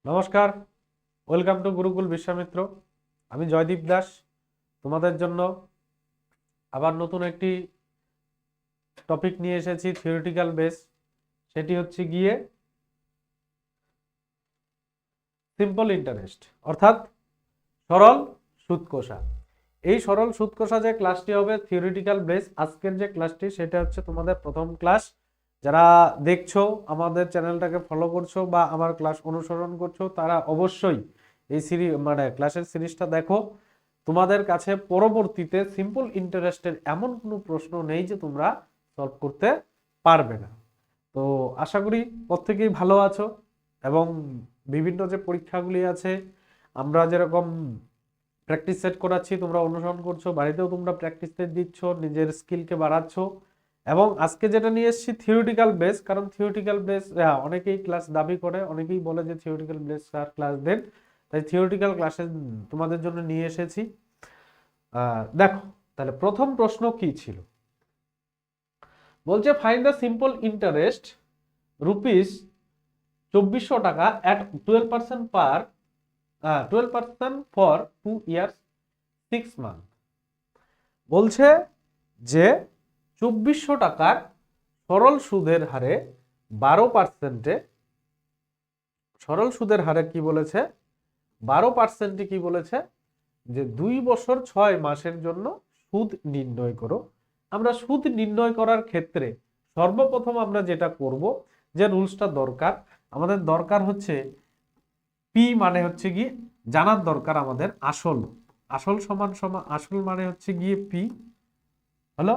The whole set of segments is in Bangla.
নমস্কার, ওয়েলকাম টু গুরুকুল বিশ্বামিত্র। আমি জয়দীপ দাস তোমাদের জন্য আবার নতুন একটি টপিক নিয়ে এসেছি থিওরিটিক্যাল বেস। সেটি হচ্ছে গিয়ে সিম্পল ইন্টারেস্ট অর্থাৎ সরল সুদ কষা। এই সরল সুদ কষা যে ক্লাসটি হবে থিওরিটিক্যাল বেস, আজকের যে ক্লাসটি সেটা হচ্ছে তোমাদের প্রথম ক্লাস। যারা দেখছো আমাদের চ্যানেলটাকে ফলো করছো বা আমার ক্লাস অনুসরণ করছো তারা অবশ্যই এই ক্লাসের সিরিজটা দেখো। তোমাদের কাছে পরবর্তীতে সিম্পল ইন্টারেস্টের এমন কোনো প্রশ্ন নেই যে তোমরা সলভ করতে পারবে না। তো আশা করি প্রত্যেকেই ভালো আছো এবং বিভিন্ন যে পরীক্ষাগুলি আছে আমরা যেরকম প্র্যাকটিস সেট করাচ্ছি তোমরা অনুসরণ করছো, বাড়িতেও তোমরা প্র্যাকটিস সেট দিচ্ছ, নিজের স্কিলকে বাড়াচ্ছ। এবং আজকে যেটা নিয়ে এসেছি থিওরিটিক্যাল বেস, কারণ থিওরিটিক্যাল বেস অনেকেই ক্লাস দাবি করে, অনেকেই বলে যে থিওরিটিক্যাল বেস ক্লাস দেন, তাই থিওরিটিক্যাল ক্লাসে তোমাদের জন্য নিয়ে এসেছি। দেখো তাহলে প্রথম প্রশ্ন কি ছিল, বলছে find the simple interest rupees 2400 টাকা at 12% per 12% for 2 years 6 month. বলছে যে 2400 টাকার সরল সুদের হারে 12%, সরল সুদের হারে কি বলেছে 12% কি বলেছে যে 2 বছর 6 মাসের জন্য সুদ নির্ণয় করো। আমরা সুদ নির্ণয় করার ক্ষেত্রে সর্বপ্রথম আমরা যেটা করব, যে রুলসটা দরকার আমাদের দরকার হচ্ছে পি মানে হচ্ছে গিয়ে জানার দরকার আমাদের আসল, আসল সমান সমান আসল মানে হচ্ছে গিয়ে পি হলো।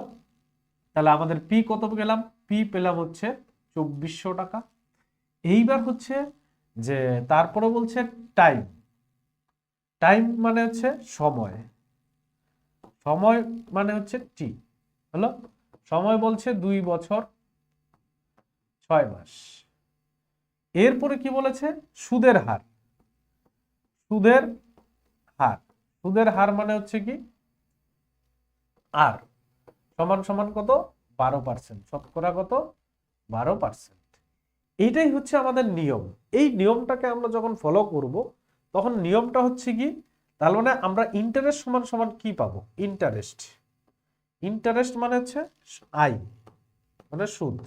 তাহলে আমাদের পি কত পেলাম, পি পেলাম হচ্ছে 2400 টাকা। এইবার হচ্ছে যে তারপরে বলছে টাইম, টাইম মানে হচ্ছে সময়, সময় মানে হচ্ছে টি হলো। সময় বলছে 2 বছর 6 মাস। এরপরে কি বলেছে সুদের হার, সুদের হার, সুদের হার মানে হচ্ছে কি আর সমান সমান কত 12%, শতকরা কত 12%। এইটাই হচ্ছে আমাদের নিয়ম। এই নিয়মটাকে আমরা যখন ফলো করব তখন নিয়মটা হচ্ছে কি, তার মানে আমরা ইন্টারেস্ট সমান সমান কি পাবো, ইন্টারেস্ট, ইন্টারেস্ট মানে হচ্ছে আই মানে সুদ,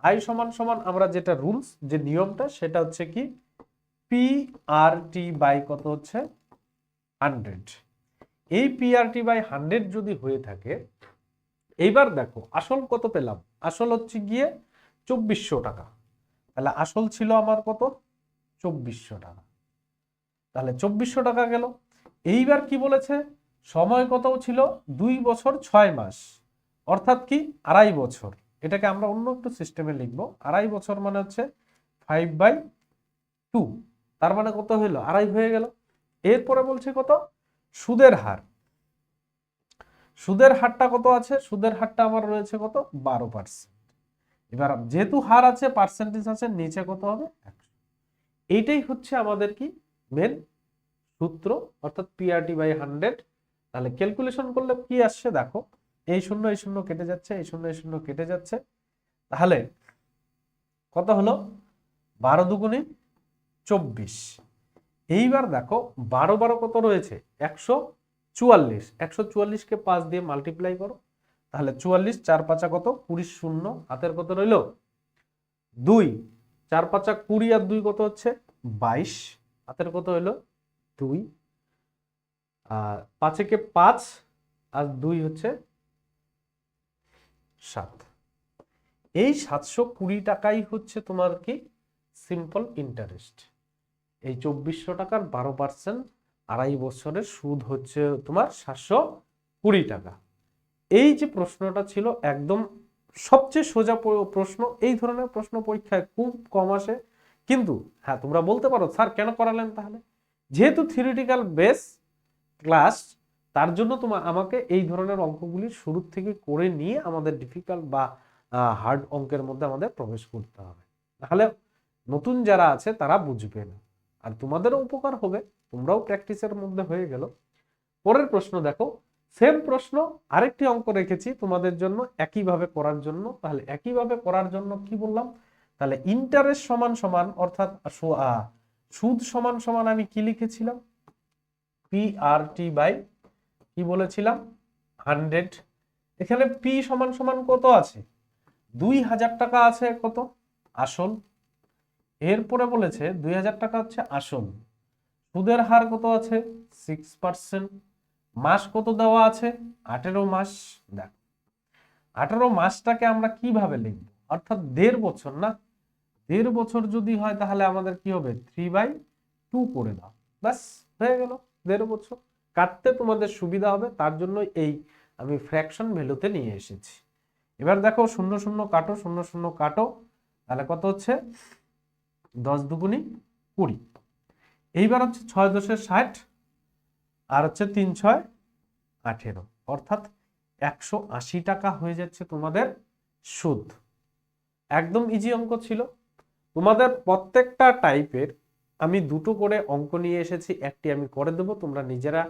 আই সমান সমান আমরা যেটা রুলস যে নিয়মটা সেটা হচ্ছে কি পি আর টি বাই কত হচ্ছে 100। এই পি আর টি বাই 100 যদি হয়ে থাকে, এইবার দেখো আসল কত পেলাম, আসল হচ্ছে গিয়ে 2400 টাকা। তাহলে আসল ছিল আমার কত 2400 টাকা, তাহলে 2400 টাকা গেল। এইবার কি বলেছে সময় কত ছিল 2 বছর 6 মাস, অর্থাৎ কি 2.5 বছর। এটাকে আমরা অন্য একটু সিস্টেমে লিখবো, 2.5 বছর মানে হচ্ছে 5/2, তার মানে কত হইলো 2.5 হয়ে গেল। এরপরে বলছে কত সুদের হার, সুদের হারটা কত আছে, সুদের হারটা আমার রয়েছে কত 12%। এবার যেহেতু হার আছে পার্সেন্টেজ আছে নিচে কত হবে 100। এইটাই হচ্ছে আমাদের কি মেন সূত্র, অর্থাৎ পিআরটি বাই 100। তাহলে ক্যালকুলেশন করলে কি আসছে দেখো, এই শূন্য কেটে যাচ্ছে, এই শূন্য কেটে যাচ্ছে, তাহলে কত হলো 12 দুগুণে 24। এইবার দেখো 12 12 কত রয়েছে 144, 144কে 5 দিয়ে মাল্টিপ্লাই করো, তাহলে 44 4 5 কত 20, শূন্য হাতের কত রইল 2, 4 5 20 আর 2 কত হচ্ছে 22, হাতের কত হইলো 2, আর 5 কে 5 আর 2 হচ্ছে 7। এই 720 টাকাই হচ্ছে তোমার কি সিম্পল ইন্টারেস্ট। এই 2400 টাকার 12%, 2.5 বছরের সুদ হচ্ছে তোমার 720 টাকা। এই যে প্রশ্নটা ছিল একদম সবচেয়ে সোজা প্রশ্ন, এই ধরনের প্রশ্ন পরীক্ষায় খুব কম আসে। কিন্তু হ্যাঁ তোমরা বলতে পারো স্যার কেন করালেন, তাহলে যেহেতু থিওরিটিক্যাল বেস ক্লাস তার জন্য আমাকে এই ধরনের অঙ্কগুলি শুরু থেকে করে নিয়ে আমাদের ডিফিকাল্ট বা হার্ড অঙ্কের মধ্যে আমাদের প্রবেশ করতে হবে, তাহলে নতুন যারা আছে তারা বুঝবে না আর তোমাদেরও উপকার হবে, তোমরাও প্র্যাকটিসের মধ্যে হয়ে গেল। পরের প্রশ্ন দেখো, সেম প্রশ্ন আরেকটি অঙ্ক রেখেছি তোমাদের জন্য একইভাবে করার জন্য। তাহলে একইভাবে করার জন্য কি বললাম, তাহলে ইন্টারেস্ট সমান সমান অর্থাৎ সুদ সমান সমান আমি কি লিখেছিলাম, PRT বাই কি বলেছিলাম 100। এখানে পি সমান সমান কত আছে, 2000 টাকা আছে কত আসল। এরপরে বলেছে 2000 টাকা হচ্ছে আসল, সুদের হার কত আছে 6%, মাস কত দেওয়া আছে 18 মাস। দেখ 18 মাসটাকে আমরা কিভাবে লিখবো, অর্থাৎ 1.5 বছর না, 1.5 বছর যদি হয় তাহলে আমাদের কি হবে 3/2 করে দাও, ব্যাস হয়ে গেল 1.5 বছর। কাটতে তোমাদের সুবিধা হবে তার জন্য এই আমি ফ্র্যাকশন ভ্যালুতে নিয়ে এসেছি। এবার দেখো 0 0 কাটো, 0 0 কাটো, তাহলে কত হচ্ছে 10 দুগুণী 20। এইবার হচ্ছে 6 10 60 আর হচ্ছে 3 6 18, অর্থাৎ 180 টাকা হয়ে যাচ্ছে তোমাদের সুদ। একদম ইজি অঙ্ক ছিল। তোমাদের প্রত্যেকটা টাইপের আমি দুটো করে অঙ্ক নিয়ে এসেছি, একটি আমি করে দেবো, তোমরা নিজেরা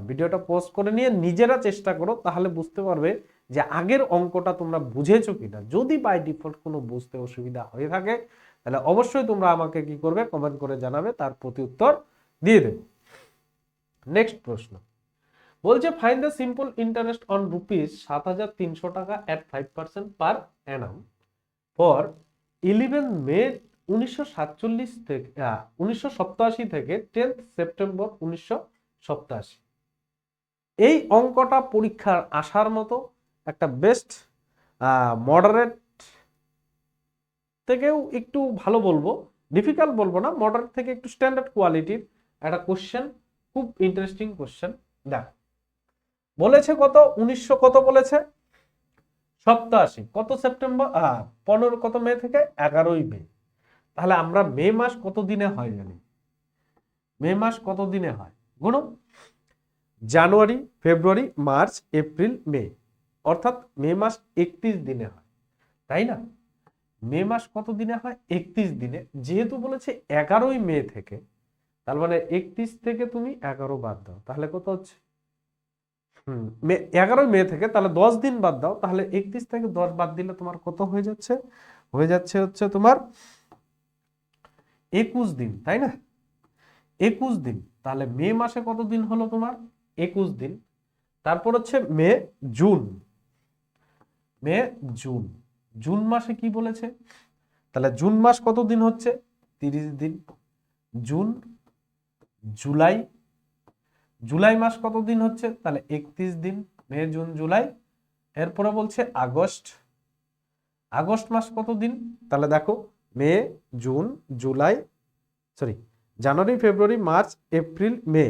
ভিডিওটা পোস্ট করে নিয়ে নিজেরা চেষ্টা করো, তাহলে বুঝতে পারবে যে আগের অঙ্কটা তোমরা বুঝেছো কিনা। যদি বাই ডিফল্ট কোনো বুঝতে অসুবিধা হয়ে থাকে তাহলে অবশ্যই তোমরা আমাকে কি করবে, কমেন্ট করে জানাবে, তার প্রতি উত্তর দিয়ে দেব। নেক্সট প্রশ্ন বলছে find the simple interest on rupees 7300 টাকা এট 5% পার অ্যানাম ফর 11 মে 1947 থেকে 1987 থেকে 10 সেপ্টেম্বর 1987। এই অঙ্কটা পরীক্ষার আসার মতো একটা বেস্ট মডারেট থেকেও একটু ভালো বলবো, ডিফিকাল্ট বলবো না, মডারেট থেকে একটু স্ট্যান্ডার্ড কোয়ালিটির একটা কোশ্চেন, খুব ইন্টারেস্টিং কোশ্চেন। দেখ বলেছে কত 1900 কত বলেছে 87, কত সেপ্টেম্বর 15 কত মে থেকে 11ই মে। তাহলে আমরা মে মাস কত দিনে হয় জানি, মে মাস কত দিনে হয় গুণ জানুয়ারি ফেব্রুয়ারি মার্চ এপ্রিল মে, অর্থাৎ মে মাস 31 দিনে হয়, তাই না? মে মাস কত দিনে হয় 31 দিনে, যেহেতু বলেছে 11ই মে থেকে, তার মানে 31 থেকে তুমি 11 বাদ দাও, তাহলে কত হচ্ছে 11ই মে থেকে, তাহলে 10 দিন বাদ দাও, তাহলে 31 থেকে 10 বাদ দিলে তোমার কত হয়ে যাচ্ছে, হচ্ছে তোমার 21 দিন, তাই না? 21 দিন, তাহলে মে মাসে কত দিন হলো তোমার 21 দিন। তারপর হচ্ছে May June, May June, June মাসে কি বলেছে, তাহলে জুন মাস কত দিন হচ্ছে 30 দিন। জুন জুলাই, জুলাই মাস কত দিন হচ্ছে, তাহলে 31 দিন, মে জুন জুলাই। এরপরে বলছে আগস্ট, আগস্ট মাস কত দিন, তাহলে দেখো May June July January February March April May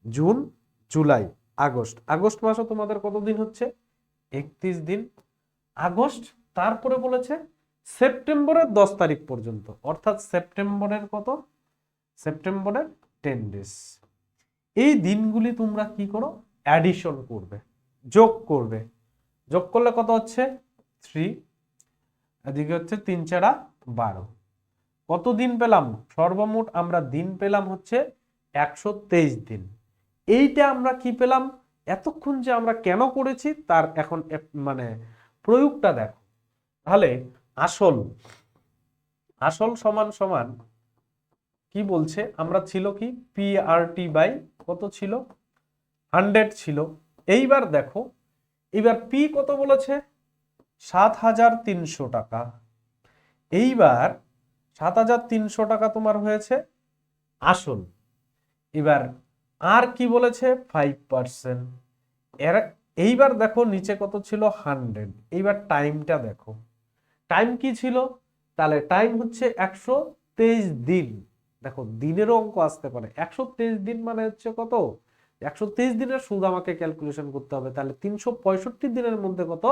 June July August, August মাসও তোমাদের কত দিন হচ্ছে 31 দিন আগস্ট। তারপরে বলেছে সেপ্টেম্বরের 10 তারিখ পর্যন্ত, অর্থাৎ সেপ্টেম্বরের কত, সেপ্টেম্বরের 10 ডেজ। এই দিনগুলি তোমরা কি করো, অ্যাডিশন করবে, যোগ করবে, যোগ করলে কত হচ্ছে 3, এদিকে হচ্ছে 3 4 12, কত দিন পেলাম, সর্বমোট আমরা দিন পেলাম হচ্ছে 123 দিন। এইটা আমরা কি পেলাম, এতক্ষণ যে আমরা কেন করেছি তার এখন মানে প্রয়োগটা দেখো। তাহলে আসল, আসল সমান সমান কি বলছে, আমরা ছিল কি PRT বাই কত ছিল 100 ছিল। এইবার দেখো, এইবার পি কত বলেছে 7300 টাকা, এইবার 7300 টাকা তোমার হয়েছে আসল। এবার আর কি বলেছে 5%, এর এইবার দেখো নিচে কত ছিল 100, এইবার টাইমটা দেখো, টাইম কি ছিল, তাহলে টাইম হচ্ছে 123 দিন। দেখো দিনেরও অঙ্ক আসতে পারে, 123 দিন মানে হচ্ছে কত, 123 দিনের সুদ আমাকে ক্যালকুলেশন করতে হবে, তাহলে 365 দিনের মধ্যে কত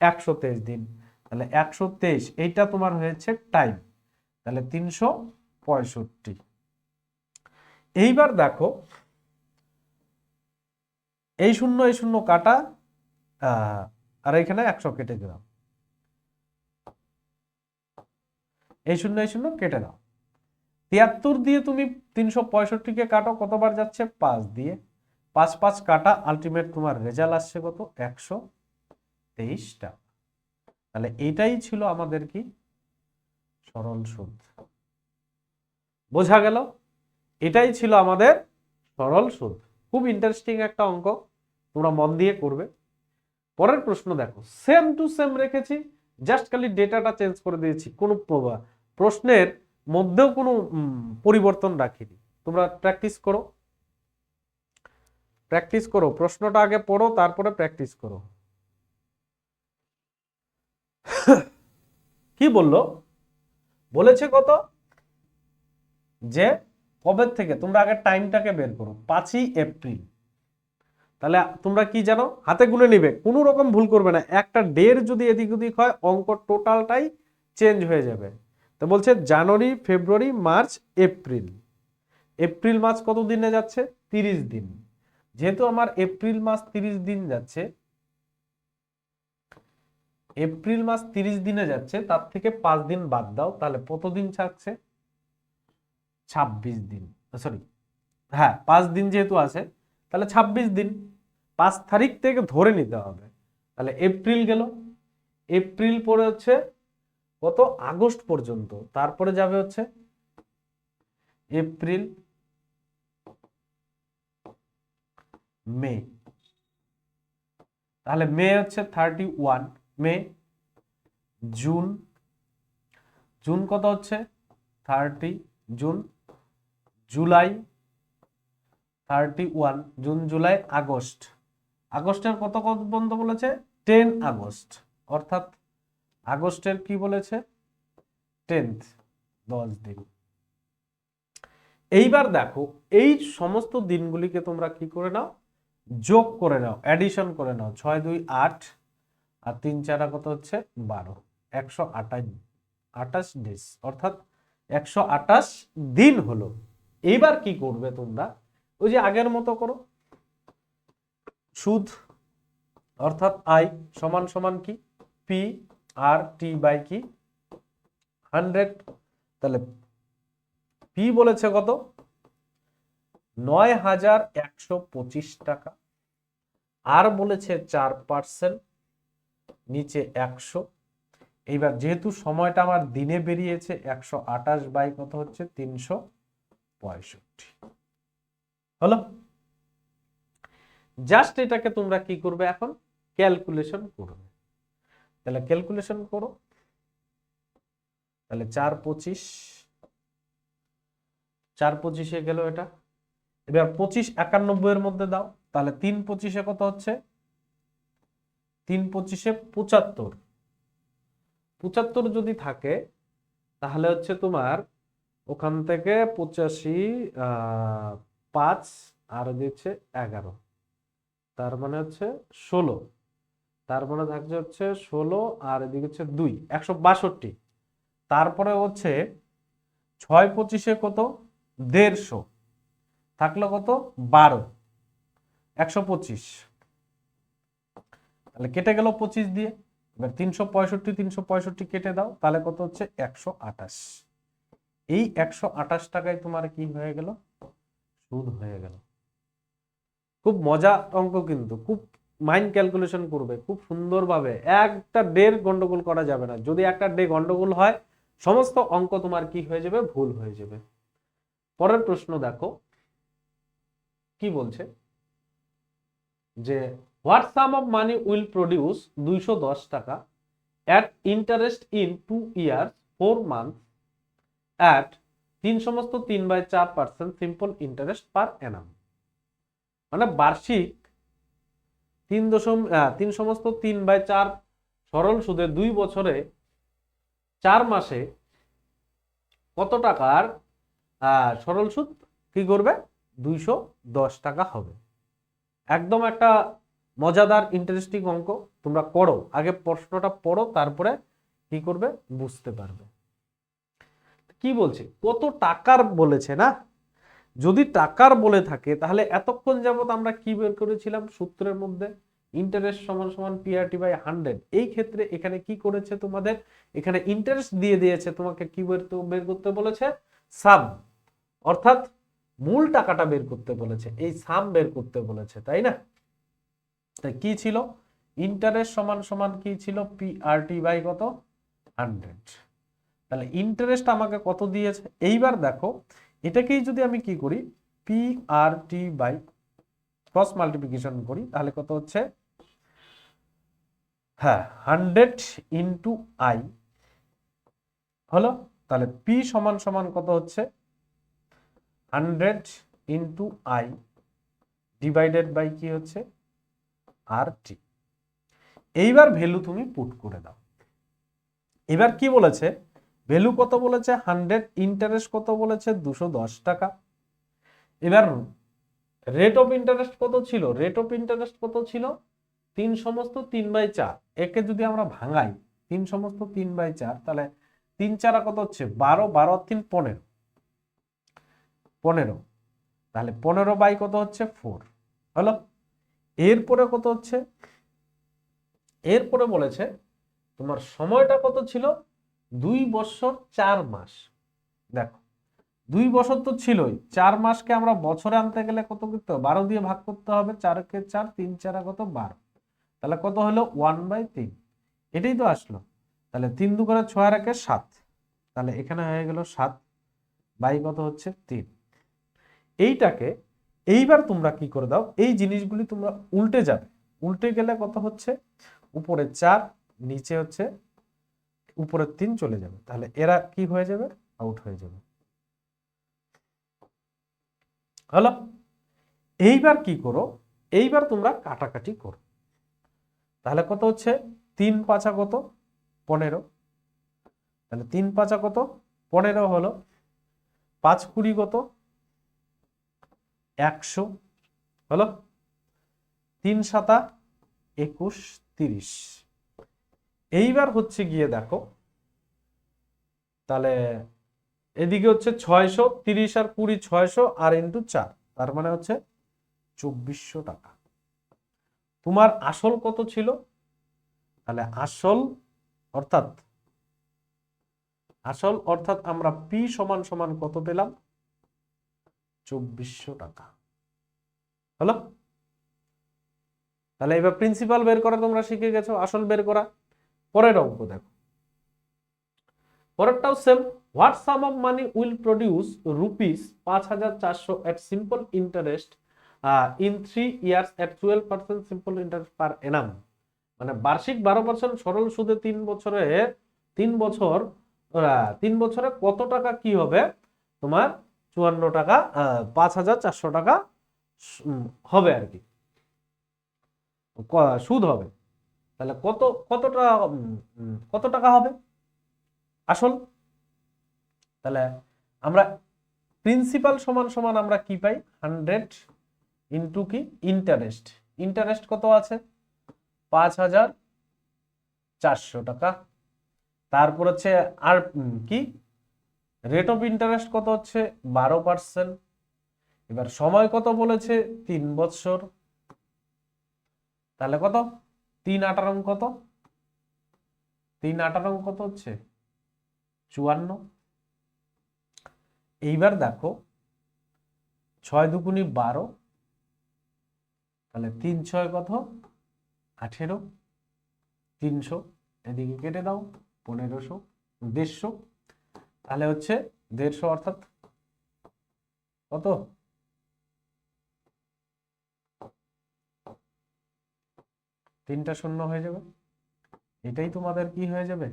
123 দিন, তাহলে 123 এইটা তোমার হয়েছে টাইম, তাহলে 365। এইবার দেখো এই শূন্য কাটা, আর এখানে 100 কেটে দিলাম, এই শূন্য কেটে দাও, 73 দিয়ে তুমি 365 কে কাটো, কতবার যাচ্ছে 5 দিয়ে, 5 5 কাটা, আলটিমেট তোমার রেজাল্ট আসছে কত 123 টাকা। তাহলে এটাই ছিল আমাদের কি সরল সুদ। বোঝা গেল? এটাই ছিল আমাদের সরল সুদ। খুব ইন্টারেস্টিং একটা অঙ্ক, তোমরা মন দিয়ে করবে। পরের প্রশ্ন দেখো, সেম টু সেম রেখেছি, জাস্ট খালি ডেটাটা চেঞ্জ করে দিয়েছি, কোনো প্রশ্নের মধ্যেও কোনো পরিবর্তন রাখিনি। তোমরা প্র্যাকটিস করো, প্র্যাকটিস করো, প্রশ্নটা আগে পড়ো তারপরে প্র্যাকটিস করো। কি বললো? বলেছে কত, যে কবে থেকে, তোমরা আগে টাইমটাকে বের করো, 5ই এপ্রিল। তাহলে তোমরা কি জানো, হাতে গুনে নিবে, কোনো রকম ভুল করবে না। একটা ডের যদি এদিক ওদিক হয়, অঙ্ক টোটালটাই চেঞ্জ হয়ে যাবে। তো বলছে জানুয়ারি, ফেব্রুয়ারি, মার্চ, এপ্রিল। এপ্রিল মাস কত দিনে যাচ্ছে? 30 দিন। যেহেতু আমার এপ্রিল মাস 30 দিন যাচ্ছে, এপ্রিল মাস 30 দিনে যাচ্ছে, তার থেকে 5 দিন বাদ দাও, তাহলে কত দিন থাকছে? 26 দিন। সরি, হ্যাঁ 5 দিন যেহেতু আছে, তাহলে 26 দিন। 5 তারিখ থেকে ধরে নিতে হবে। তাহলে এপ্রিল গেল, এপ্রিল পরে হচ্ছে কত? আগস্ট পর্যন্ত। তারপরে যাবে হচ্ছে এপ্রিল, মে। তাহলে মে হচ্ছে 31 মে। জুন, জুন কত হচ্ছে? 30 June. July 31 June, July, August. আগস্টের কত পর্যন্ত বলেছে? 10 আগস্ট। অর্থাৎ আগস্টের কি বলেছে? 10th, 10 দিন। এইবার দেখো, এই সমস্ত দিনগুলিকে তোমরা কি করে নাও? যোগ করে নাও, অ্যাডিশন করে নাও। 6 2 8 আর 3 4 কত হচ্ছে? 12। 128 ডেজ, অর্থাৎ 128 দিন হলো। এইবার কি করবে তোমরা? ওই যে আগের মতো করো, সুদ অর্থাৎ আই সমান সমান কি? পি আর টি বাই কি? 100। তাহলে পি বলেছে কত? ৯,১২৫ টাকা। আর বলেছে 4%, নিচে 100। এইবার যেহেতু সময়টা আমার দিনে বেরিয়েছে, 128 বাই কত হচ্ছে? 365 হলো। জাস্ট এটাকে তোমরা কি করবে এখন? ক্যালকুলেশন করবে। তাহলে ক্যালকুলেশন করো। তাহলে 4 25, 4 25 গেল এটা। এবার 25 91 এর মধ্যে দাও, তাহলে 3 25 কত হচ্ছে? 3 25 75। 75 যদি থাকে, তাহলে হচ্ছে তোমার ওখান থেকে 85, 5 আর দিচ্ছে 11, তার মানে হচ্ছে 16। তার মানে থাকছে হচ্ছে 16 আর এদিকে হচ্ছে 2, 162। তারপরে হচ্ছে 6 25 কত? 150 থাকলো কত? 12, 125। তাহলে কেটে গেল 25 দিয়ে। এবার 365 কেটে দাও, তাহলে কত হচ্ছে? 128। এই 128 টাকায় তোমার কি হয়ে গেল? সুদ হয়ে গেল। খুব মজা অঙ্ক, কিন্তু খুব মাইন্ড ক্যালকুলেশন করবে খুব সুন্দরভাবে। একটা ডের গন্ডগোল করা যাবে না। যদি একটা ডে গন্ডগোল হয়, সমস্ত অঙ্ক তোমার কি হয়ে যাবে? ভুল হয়ে যাবে। পরের প্রশ্ন দেখো কি বলছে, যে what sum of money will produce 210 টাকা at interest in 2 years 4 month at 3/4% simple interest per Anam. মানে বার্ষিক 3/4 সরল সুদে 2 বছরে 4 মাসে কত টাকার সরল সুদ কি করবে? 210 টাকা হবে। একদম একটা মজাদার ইন্টারেস্টিং অঙ্ক। তোমরা করো, আগে প্রশ্নটা পড়ো, তারপরে কি করবে বুঝতে পারবে। কি বলছে? কত টাকার বলেছে না? যদি টাকার বলে থাকে, তাহলে এতক্ষণ যাবত আমরা কি বের করেছিলাম সূত্রের মধ্যে? ইন্টারেস্ট সমান সমান পিআরটি বাই 100। এই ক্ষেত্রে এখানে কি করেছে তোমাদের? এখানে ইন্টারেস্ট দিয়ে দিয়েছে, তোমাকে কি বের করতে বলেছে? সাম, অর্থাৎ মূল টাকাটা বের করতে বলেছে, এই সাম বের করতে বলেছে, তাই না? তাই কি ছিল? ইন্টারেস্ট সমান সমান কি ছিল? পিআরটি বাই কত? 100। তাহলে ইন্টারেস্ট আমাকে কত দিয়েছে। এইবার দেখো এটাকেই যদি আমি কি করি, P R T by cross multiplication করি, তাহলে কত হচ্ছে, হ্যাঁ 100 ইন্টু আই হলো। তাহলে পি সমান সমান কত হচ্ছে, 100 ইন্টু আই ডিভাইডেড বাই কি হচ্ছে, আর টি। এইবার ভ্যালু তুমি পুট করে দাও। এবার কি বলেছে, ভ্যালু কত বলেছে 100, ইন্টারেস্ট কত বলেছে 210 টাকা। এবার রেট অফ ইন্টারেস্ট কত ছিল, রেট অফ ইন্টারেস্ট কত ছিল 3/4। একে যদি আমরা ভাঙাই 3/4, তাহলে 3×4 কত হচ্ছে 12, 12 আর 3 15, 15, তাহলে 15 বাই কত হচ্ছে 4 হলো। এরপরে কত হচ্ছে, এরপরে বলেছে তোমার সময়টা কত ছিল 2 বছর 4 মাস। দেখো 2 বছর তো ছিলই, 4 মাসকে আমরা বছরে আনতে গেলে কত করতে হবে, 12 দিয়ে ভাগ করতে হবে, 4 কে 4, 3×4 কত 12, তাহলে কত হলো 1/3, এটাই তো আসলো। তাহলে 3 2 করে 6 আর 1 7, তাহলে এখানে হয়ে গেল 7 বাই কত হচ্ছে 3। এইটাকে এইবার তোমরা কি করে দাও, এই জিনিসগুলি তোমরা উল্টে যাবে, উল্টে গেলে কত হচ্ছে, উপরে 4 নিচে হচ্ছে উপরে 3 চলে যাবে, তাহলে এরা কি হয়ে যাবে, আউট হয়ে যাবে হলো। এইবার কি করো, এইবার তোমরা কাটাকাটি করো, তাহলে কত হচ্ছে 3 5 কত 15, তাহলে 3 5 কত 15 হলো, 5 20 কত 100 হলো, 3 7 21 30। এইবার হচ্ছে গিয়ে দেখো, তাহলে এদিকে হচ্ছে 600, 30 আর 20 600 আর ইন্টু 4, তার মানে হচ্ছে 2400 টাকা। তোমার আসল কত ছিল, তাহলে আসল অর্থাৎ আমরা পি সমান সমান কত পেলাম 2400 টাকা হলো। তাহলে এবার প্রিন্সিপাল বের করা তোমরা শিখে গেছো, আসল বের করা। পরের অঙ্ক দেখো, পরেরটাও same. What sum of money will produce ₹5400 at simple interest in 3 years at 12% simple interest per annum। মানে বার্ষিক 12% সরল সুদে 3 বছরে কত টাকা কি হবে তোমার 54 টাকা, 5400 টাকা হবে আর কি, সুদ হবে। তাহলে কত টাকা হবে আসল। তাহলে আমরা প্রিন্সিপাল সমান সমান আমরা কি পাই 100 ইন্টু কি ইন্টারেস্ট, ইন্টারেস্ট কত আছে 5400 টাকা। তারপর হচ্ছে আর কি রেট অফ ইন্টারেস্ট কত হচ্ছে 12%। এবার সময় কত বলেছে 3 বছর, তাহলে কত 3 18 কত 3 18 কত হচ্ছে 54। এইবার দেখো 6 দুগুণী 12, তাহলে 3 6 কত 18, 300 এদিকে কেটে দাও 1500 150, তাহলে হচ্ছে 150 অর্থাৎ কত 3টা শূন্য হয়ে যাবে, এটাই তোমাদের কি হয়ে যাবে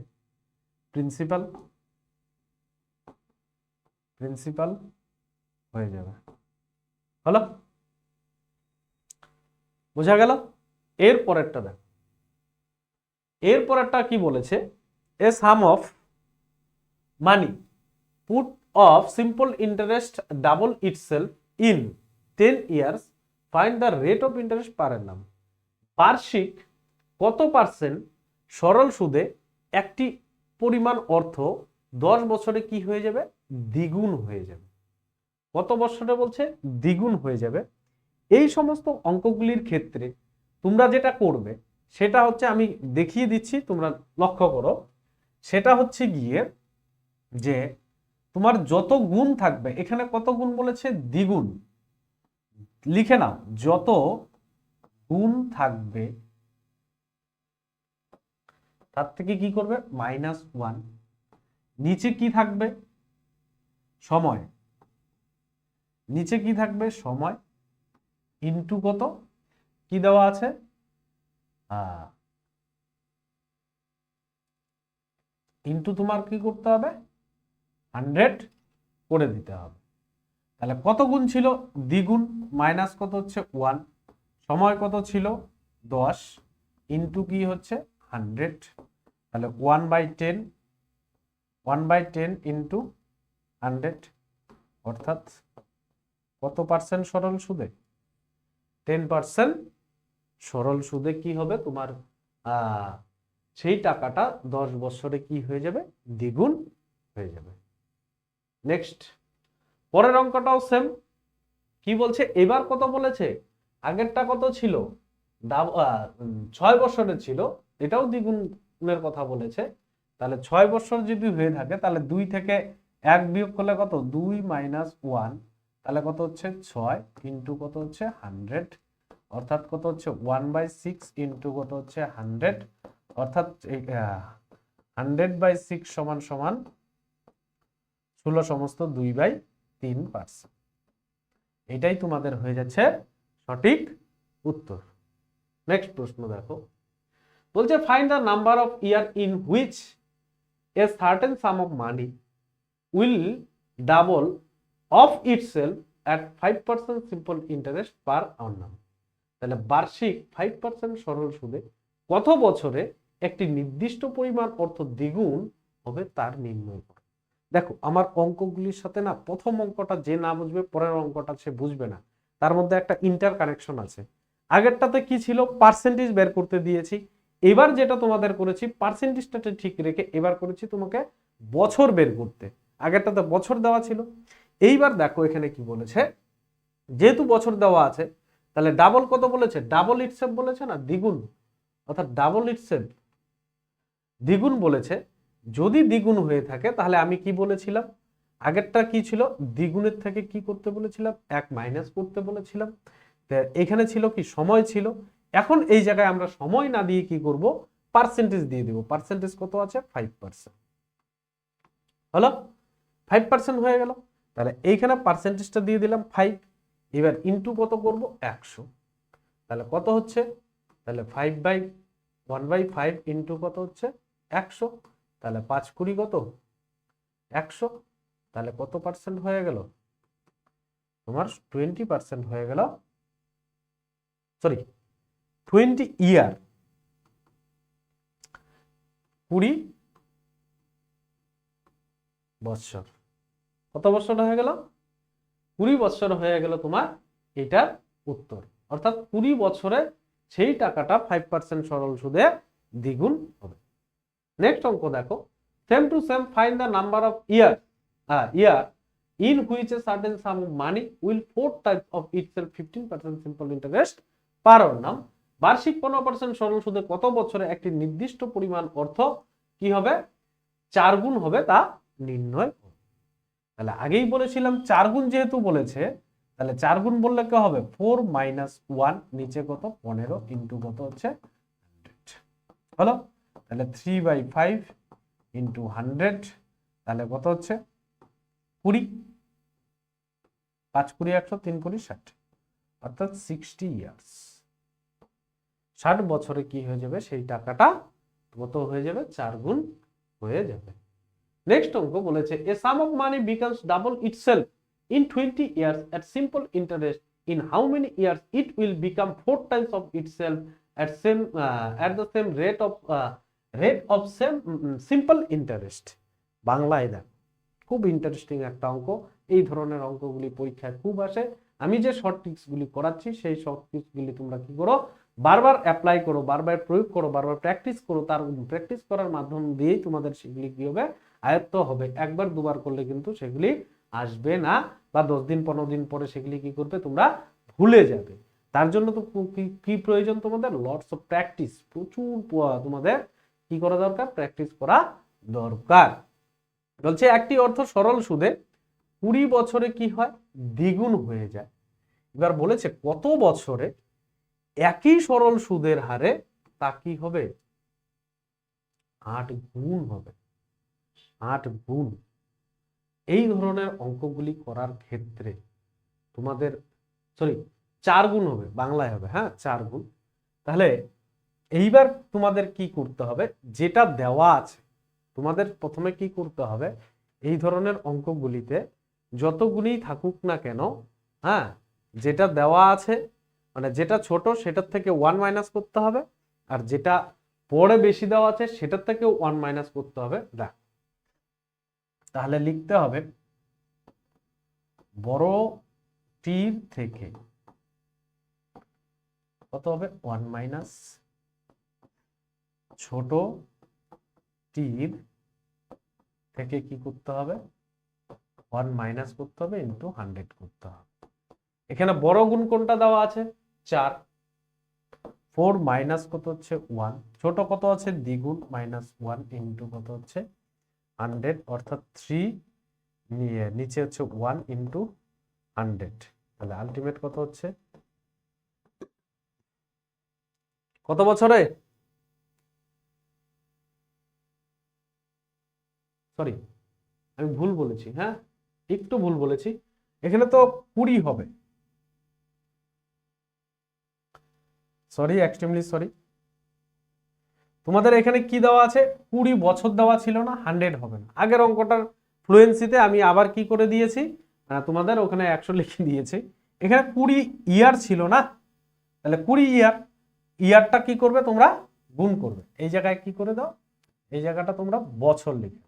প্রিন্সিপাল হয়ে যাবে হলো। বোঝা গেল। এর পরেরটা দেখ, এর পরেরটা কি বলেছে, a sum of money put of simple interest double itself in 10 years, find the rate of interest per annum. বার্ষিক কত পার্সেন্ট সরল সুদে একটি পরিমাণ অর্থ 10 বছরে কি হয়ে যাবে দ্বিগুণ হয়ে যাবে। কত বছরে বলছে দ্বিগুণ হয়ে যাবে। এই সমস্ত অঙ্কগুলির ক্ষেত্রে তোমরা যেটা করবে সেটা হচ্ছে আমি দেখিয়ে দিচ্ছি, তোমরা লক্ষ্য করো। সেটা হচ্ছে গিয়ে যে তোমার যত গুণ থাকবে, এখানে কত গুণ বলেছে দ্বিগুণ, লিখে নাও যত গুণ থাকবে তার থেকে কি করবে -1, নিচে কি থাকবে? সময়। নিচে কি থাকবে? সময় ইনটু কত কি দেওয়া আছে? ইনটু তোমার কি করতে হবে? 100 করে দিতে হবে। তাহলে কত গুণ ছিল? দ্বিগুণ। মাইনাস কত হচ্ছে? 1। সময় কত ছিল? 10 ইনটু কি হচ্ছে? 100। তাহলে 1/10 1/10 ইনটু 100 অর্থাৎ কত পার্সেন্ট সরল সুদে? 10% সরল সুদে কি হবে তোমার? সেই টাকাটা 10 বছরে কি হয়ে যাবে? দ্বিগুণ হয়ে যাবে। নেক্সট, পরের অঙ্কটাও সেম। কি বলছে? এবার কত বলেছে? আগেরটা কত ছিল? 6 বছরের ছিল, এটাও দ্বিগুণের কথা বলেছে। তাহলে 6 বছর যদি হয়ে থাকে তাহলে 2 থেকে 1 বিয়োগ করলে কত? 2 - 1, তাহলে কত হচ্ছে? 6 ইনটু কত হচ্ছে? 100 অর্থাৎ কত হচ্ছে? 1/6 ইনটু কত হচ্ছে? 100 অর্থাৎ 100/6 সমান সমান 16 সমস্ত 2/3%। এটাই তোমাদের হয়ে যাচ্ছে সঠিক উত্তর। নেক্সট প্রশ্ন দেখো, বলছে find the number of year in which a certain sum of money will double of itself at 5% simple interest per annum. তাহলে বার্ষিক 5% সরল সুদে কত বছরে একটি নির্দিষ্ট পরিমাণ অর্থ দ্বিগুণ হবে তার নির্ণয় করো। দেখো আমার অঙ্কগুলির সাথে না প্রথম অঙ্কটা যে না বুঝবে পরের অঙ্কটা সে বুঝবে না, তার মধ্যে একটা ইন্টার কানেকশন আছে। আগেরটাতে কি ছিল? পার্সেন্টেজ বের করতে দিয়েছি। এবার যেটা তোমাদের করেছি পার্সেন্টেজটা ঠিক রেখে এবার করেছি তোমাকে বছর বের করতে। আগেরটাতে বছর দেওয়া ছিল। এইবার দেখো এখানে কি বলেছে, যেহেতু বছর দেওয়া আছে তাহলে ডাবল কত বলেছে? ডাবল ইটসেলফ বলেছে না, দ্বিগুণ, অর্থাৎ ডাবল ইটসেলফ দ্বিগুণ বলেছে। যদি দ্বিগুণ হয়ে থাকে তাহলে আমি কি বলেছিলাম? আগেরটা কি ছিল? দ্বিগুণের থেকে কি করতে বলেছিলাম? 1 মাইনাস করতে বলেছিলাম। এখানে ছিল কি? সময় ছিল। এখন এই জায়গায় আমরা সময় না দিয়ে কি করব? পার্সেন্টেজ দিয়ে দেব। পার্সেন্টেজ কত আছে? 5%। হলো? 5% হয়ে গেল। তাহলে এইখানে পার্সেন্টেজটা দিয়ে দিলাম 5। এবার ইনটু কত করব? 100। তাহলে কত হচ্ছে? তাহলে 1/5 ইনটু কত হচ্ছে? 100। তাহলে 5 × 20 কত? 100। তাহলে কত পার্সেন্ট হয়ে গেল? তোমার 20% হয়ে গেল। সরি, 20 ইয়ার, 20 বছর। কত বছর হয়ে গেল? 20 বছর হয়ে গেল তোমার এটার উত্তর। অর্থাৎ 20 বছরে সেই টাকাটা 5% সরল সুদে দ্বিগুণ হবে। নেক্সট অঙ্ক দেখো, same to same find the number of year in which a certain sum of money will 4 times of itself 15% simple interest per annum। বার্ষিক 15% সরল সুদে কত বছরে একটি নির্দিষ্ট পরিমাণ অর্থ কি হবে? 4 গুণ হবে তা নির্ণয় করো। তাহলে আগেই বলেছিলাম 4 গুণ যেহেতু বলেছে তাহলে 4 গুণ বললে কি হবে? 4 - 1 নিচে কত? 15 ইনটু কত হচ্ছে? 100। হলো? তাহলে 3/5 ইনটু 100 তাহলে কত হচ্ছে? 20। 5 × 20 100, 3 × 60 অর্থাৎ 60 ইয়ার্স। 60 বছরে কি হয়ে যাবে? সেই টাকাটা কত হয়ে যাবে? 4 গুণ হয়ে যাবে। নেক্সট অঙ্ক বলেছে a sum of money becomes double itself in 20 years at simple interest in how many years it will become 4 times of itself at the same rate of same simple interest। বাংলায় দেখ, খুব ইন্টারেস্টিং একটা অঙ্ক। এই ধরনের অঙ্কগুলি পরীক্ষায় খুব আসে। আমি যে শর্ট ট্রিক্সগুলি করাচ্ছি সেই শর্ট ট্রিক্সগুলি তোমরা কি করো? বারবার অ্যাপ্লাই করো, বারবার প্রয়োগ করো, বারবার প্র্যাকটিস করো। তার প্র্যাকটিস করার মাধ্যম দিয়েই তোমাদের সেগুলি কি হবে? আয়ত্ত হবে। একবার দুবার করলে কিন্তু সেগুলি আসবে না, বা 10 দিন 15 দিন পরে সেগুলি কি করবে? তোমরা ভুলে যাবে। তার জন্য তো কি প্রয়োজন? তোমাদের লটস অফ প্র্যাকটিস, প্রচুর তোমাদের কি করা দরকার? প্র্যাকটিস করা দরকার। বলছে একটি অর্থ সরল সুদে 20 বছরে কি হয়? দ্বিগুণ হয়ে যায়। এবার বলেছে কত বছরে একই সরল সুদের হারে তা কি হবে? 8 গুণ হবে। 8 গুণ, এই ধরনের অঙ্কগুলি করার ক্ষেত্রে তোমাদের 4 গুণ হবে, বাংলায় হবে, হ্যাঁ 4 গুণ। তাহলে এইবার তোমাদের কি করতে হবে, যেটা দেওয়া আছে তোমাদের প্রথমে কি করতে হবে, এই ধরনের অঙ্কগুলিতে যত গুণই থাকুক না কেন, হ্যাঁ যেটা দেওয়া আছে মানে যেটা ছোট সেটার থেকে 1 মাইনাস করতে হবে, আর যেটা পরে বেশি দেওয়া আছে সেটার থেকেও 1 মাইনাস করতে হবে। দেখ তাহলে লিখতে হবে বড় টির থেকে কত হবে 1 মাইনাস ছোট টির থেকে কি করতে হবে 1 মাইনাস করতে হবে ইনটু 100 করতে হবে। এখানে বড় গুণ কোনটা দেওয়া আছে 4, 4 মাইনাস কত হচ্ছে 1, ছোট কত আছে দ্বিগুণ মাইনাস 1 ইনটু কত হচ্ছে 100, অর্থাৎ 3 নিয়ে নিচে হচ্ছে 1 ইনটু 100। তাহলে আলটিমেট কত হচ্ছে, কত বছরে, সরি আমি ভুল বলেছি, হ্যাঁ একটু ভুল বলেছি, এখানে তো 20 হবে, সরি এক্সট্রিমলি সরি। তোমাদের এখানে কি দেওয়া আছে 20 বছর দেওয়া ছিল না, 100 হবে না। আগের অঙ্কটার ফ্লুয়েন্সিতে আমি আবার কি করে দিয়েছি, তোমাদের ওখানে 100 লিখে দিয়েছি, এখানে 20 ইয়ার ছিল না, তাহলে 20 ইয়ার, ইয়ারটা কি করবে তোমরা গুণ করবে, এই জায়গায় কি করে দাও, এই জায়গাটা তোমরা বছর লিখে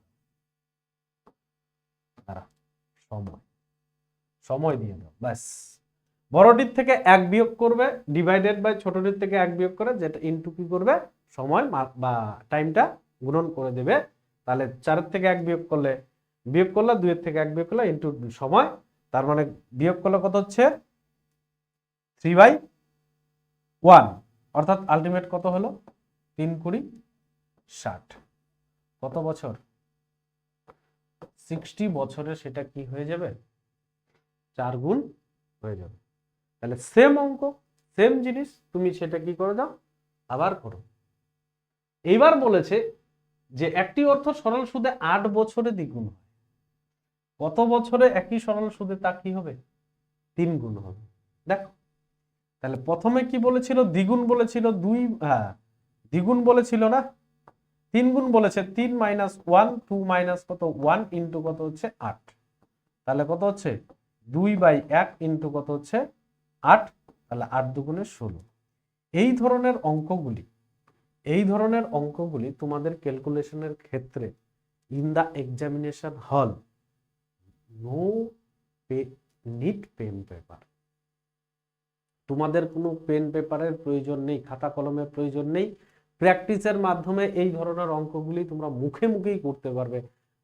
সময়, সময় দিয়ে দাও ব্যাস। বড়টির থেকে 1 বিয়োগ করবে ডিভাইডেড বাই ছোটটির থেকে 1 বিয়োগ করে, যেটা ইনটু কি করবে সময় বা টাইমটা গুণন করে দেবে। তাহলে 4 থেকে 1 বিয়োগ করলে 2 এর থেকে 1 বিয়োগ করলে ইনটু সময়, তার মানে বিয়োগ করলে কত হচ্ছে 3/1, অর্থাৎ আলটিমেট কত হলো 3 × 60, কত বছর 60 বছরে সেটা কি হয়ে যাবে 4 গুণ হয়ে যাবে। তাহলে সেম অঙ্ক সেম জিনিস তুমি সেটা কি করে দাও আবার করো। এইবার বলেছে যে একটি অর্থ সরল সুদে 8 বছরে দ্বিগুণ হয়, কত বছরে একই সরল সুদে তা কি হবে 3 গুণ হবে। দেখো তাহলে প্রথমে কি বলেছিল দ্বিগুণ বলেছিল 2, দ্বিগুণ বলেছিল না 3 গুণ বলেছে, 3 মাইনাস 1 2 মাইনাস কত 1 ইনটু কত হচ্ছে 8, তাহলে কত হচ্ছে 2/1 ইনটু কত হচ্ছে 8, তাহলে 8 দুগুণে 16। এই ধরনের অঙ্কগুলি তোমাদের ক্যালকুলেশনের ক্ষেত্রে in the examination hall no need pen paper, তোমাদের কোনো পেন পেপারের প্রয়োজন নেই, খাতা কলমের প্রয়োজন নেই। প্র্যাকটিসের মাধ্যমে এই ধরনের অঙ্কগুলি তোমরা মুখে মুখেই করতে পারবে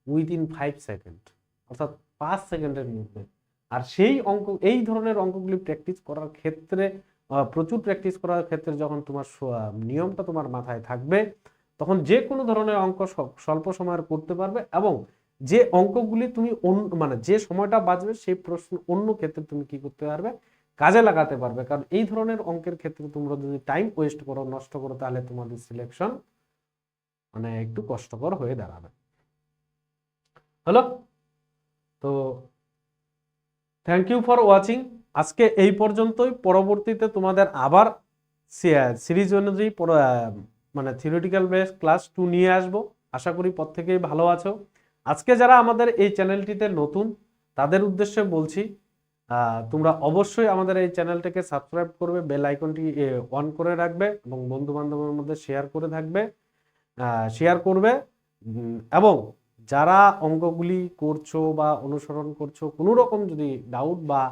উইদিন 5 সেকেন্ড, অর্থাৎ 5 সেকেন্ডের মধ্যে। আর সেই এই ধরনের অঙ্কগুলি প্র্যাকটিস করার ক্ষেত্রে প্রচুর প্র্যাকটিস করার ক্ষেত্রে যখন তোমার নিয়মটা তোমার মাথায় থাকবে, তখন যে কোনো ধরনের অঙ্ক স্বল্প সময়ের করতে পারবে, এবং যে অঙ্কগুলি তুমি মানে যে সময়টা বাঁচবে সেই প্রশ্ন অন্য ক্ষেত্রে তুমি কি করতে পারবে কাজে লাগাতে পারবে। কারণ এই ধরনের অঙ্কের ক্ষেত্রে তোমরা যদি টাইম ওয়েস্ট করো, নষ্ট করো, তাহলে তোমাদের সিলেকশন মানে একটু কষ্টকর হয়ে দাঁড়াবে। হলো তো, থ্যাংক ইউ ফর ওয়াচিং। আজকে এই পর্যন্তই, পরবর্তীতে তোমাদের আবার সিরিজ অনুযায়ী মানে থিওরিটিক্যাল বেস ক্লাস 2 নিয়ে আসবো। আশা করি প্রত্যেকেই ভালো আছো। আজকে যারা আমাদের এই চ্যানেলটিতে নতুন তাদের উদ্দেশ্যে বলছি, তোমরা অবশ্যই আমাদের এই চ্যানেলটাকে সাবস্ক্রাইব করবে, বেল আইকনটি অন করে রাখবে এবং বন্ধু বান্ধবের মধ্যে শেয়ার করবে। এবং যারা অঙ্কগুলি করছো বা অনুসরণ করছো, কোনো রকম যদি ডাউট বা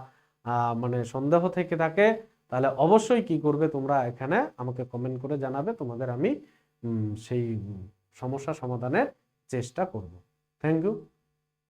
মানে সন্দেহ থেকে থাকে, তাহলে অবশ্যই কি করবে তোমরা এখানে আমাকে কমেন্ট করে জানাবে, তোমাদের আমি সেই সমস্যা সমাধানের চেষ্টা করব। Thank you.